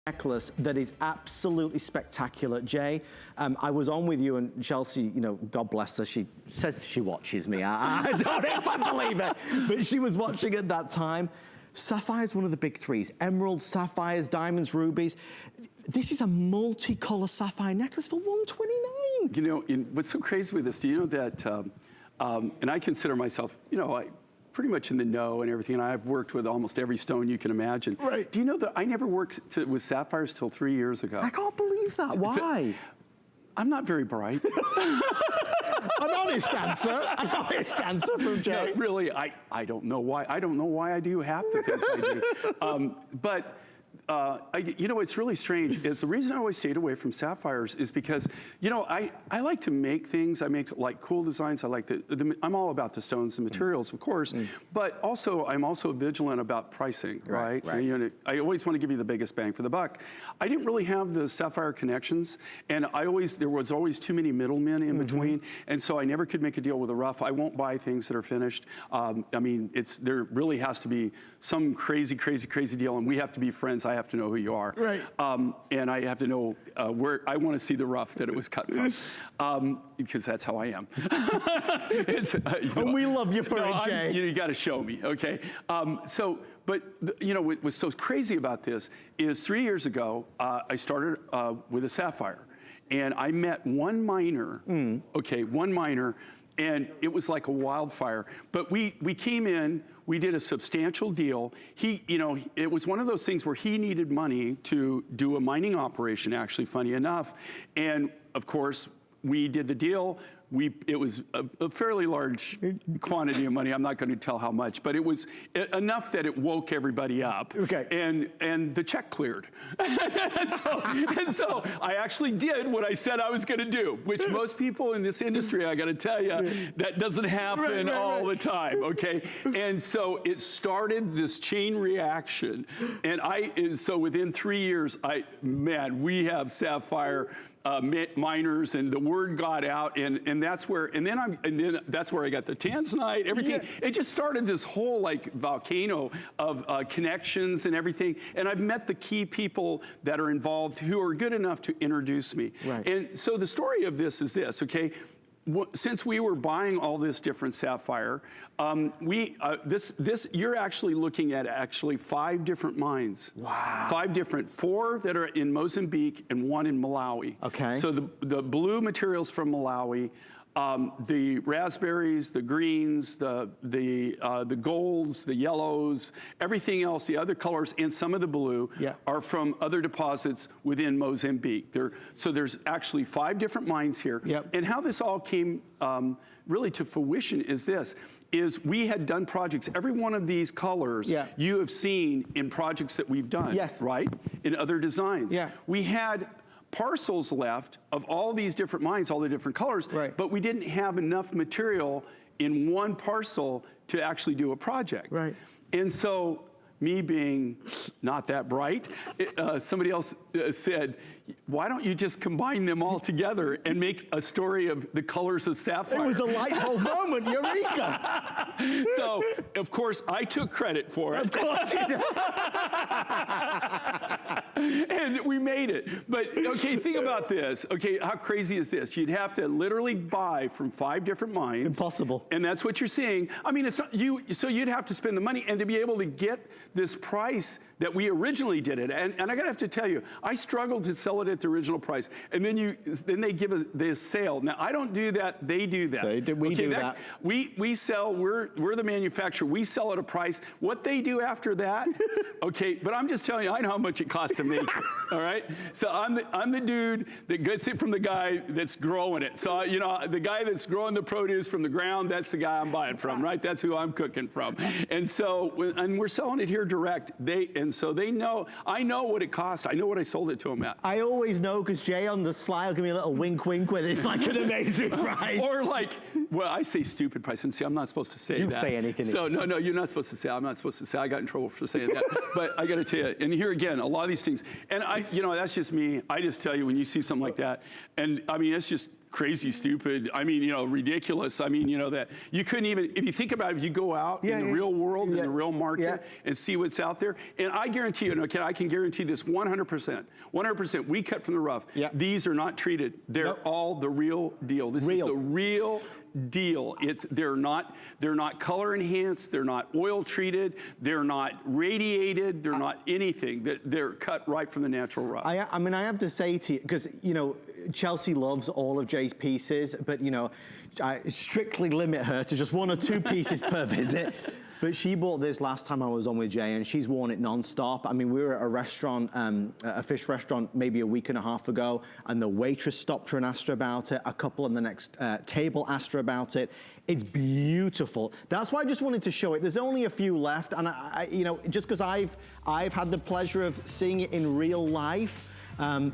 necklace that is absolutely spectacular. Jay, I was on with you and Chelsea, you know, God bless her, she says she watches me. I don't know if I believe it, but she was watching at that time. Sapphire is one of the big threes. Emeralds, sapphires, diamonds, rubies. This is a multicolour sapphire necklace for $129. You know, what's so crazy with this, do you know that, and I consider myself, you know, pretty much in the know and everything, and I've worked with almost every stone you can imagine. Right. Do you know that I never worked with sapphires till 3 years ago? I can't believe that. Why? I'm not very bright. An honest answer. An honest answer from Jay. No, really, I don't know why. I don't know why I do half the things I do. But you know, what's really strange is the reason I always stayed away from sapphires is because, you know, I like to make things. I make like cool designs. I like I'm all about the stones and materials, of course, but also I'm also vigilant about pricing, right? And, you know, I always want to give you the biggest bang for the buck. I didn't really have the sapphire connections, and there was always too many middlemen in between, and so I never could make a deal with a rough. I won't buy things that are finished. I mean, there really has to be some crazy deal, and we have to be friends. I have to know who you are. Right. And I have to know where, I want to see the rough that it was cut from, because that's how I am. And we love you for it, Jay. You got to show me, okay? But you know, what was so crazy about this is 3 years ago, I started with a sapphire. And I met one miner, okay, one miner, and it was like a wildfire. But we came in, we did a substantial deal. You know, it was one of those things where he needed money to do a mining operation, actually, funny enough. And of course, we did the deal. It was a fairly large quantity of money. I'm not going to tell how much, but it was enough that it woke everybody up. Okay. And the check cleared. and so I actually did what I said I was going to do, which most people in this industry, I got to tell you, that doesn't happen all the time. Okay. And so it started this chain reaction, and so within 3 years, man, we have sapphire miners, and the word got out, and that's where, and then that's where I got the tanzanite, everything. It just started this whole like volcano of connections and everything. And I've met the key people that are involved who are good enough to introduce me. Right. And so the story of this is this, okay? Since we were buying all this different sapphire, you're actually looking at 5 different mines. Wow. 5 different, 4 that are in Mozambique and 1 in Malawi. Okay. So the blue materials from Malawi, the raspberries, the greens, the golds, the yellows, everything else, the other colors, and some of the blue are from other deposits within Mozambique. So there's actually 5 different mines here. Yep. And how this all came really to fruition is this, is we had done projects. Every one of these colors you have seen in projects that we've done, right? In other designs. Yeah. We had parcels left of all these different mines, all the different colors, but we didn't have enough material in one parcel to actually do a project. Right. And so, me being not that bright, somebody else said, why don't you just combine them all together and make a story of the colors of sapphire? It was a light bulb moment, eureka! So, of course, I took credit for it. Of course you did. And we made it. But, okay, think about this. Okay, how crazy is this? You'd have to literally buy from 5 different mines. Impossible. And that's what you're seeing. I mean, so you'd have to spend the money, and to be able to get this price that we originally did it. And I gotta have to tell you, I struggled to sell it at the original price. And then they give us the sale. Now, I don't do that, they do that. We do that. We sell, we're the manufacturer, we sell at a price. What they do after that, okay, but I'm just telling you, I know how much it costs to make it, all right? So I'm the dude that gets it from the guy that's growing it. So, you know, the guy that's growing the produce from the ground, that's the guy I'm buying from, right? That's who I'm cooking from. And so, and we're selling it here direct. And so they know, I know what it costs. I know what I sold it to them at. I always know, because Jay on the slide will give me a little wink wink with it's like an amazing price. Or like, well, I say stupid price, and see, I'm not supposed to say that. You can say anything. So no, you're not supposed to say, I'm not supposed to say, I got in trouble for saying that. But I gotta tell you, and here again, a lot of these things, and you know, that's just me. I just tell you, when you see something like that, and I mean, it's just, crazy, stupid. I mean, you know, ridiculous. I mean, you know, that you couldn't even, if you think about it, if you go out in the real world, in the real market, and see what's out there, and I guarantee you, okay, I can guarantee this 100%. 100%. We cut from the rough. These are not treated. They're all the real deal. This is the real deal. They're not color enhanced. They're not oil treated. They're not radiated. They're not anything. They're cut right from the natural rough. I mean, I have to say to you, because, you know, Chelsea loves all of Jay's pieces, but, you know, I strictly limit her to just 1 or 2 pieces per visit. But she bought this last time I was on with Jay, and she's worn it non-stop. I mean, we were at a restaurant, a fish restaurant, maybe a week and a half ago, and the waitress stopped her and asked her about it. A couple on the next table asked her about it. It's beautiful. That's why I just wanted to show it. There's only a few left, and you know, just because I've had the pleasure of seeing it in real life.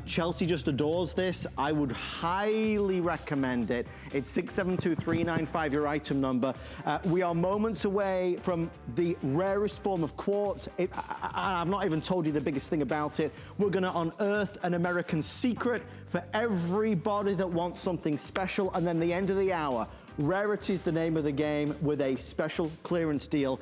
Chelsea just adores this. I would highly recommend it. It's 672395, your item number. We are moments away from the rarest form of quartz. I've not even told you the biggest thing about it. We're gonna unearth an American secret for everybody that wants something special, and then the end of the hour, Rarity is the name of the game with a special clearance deal.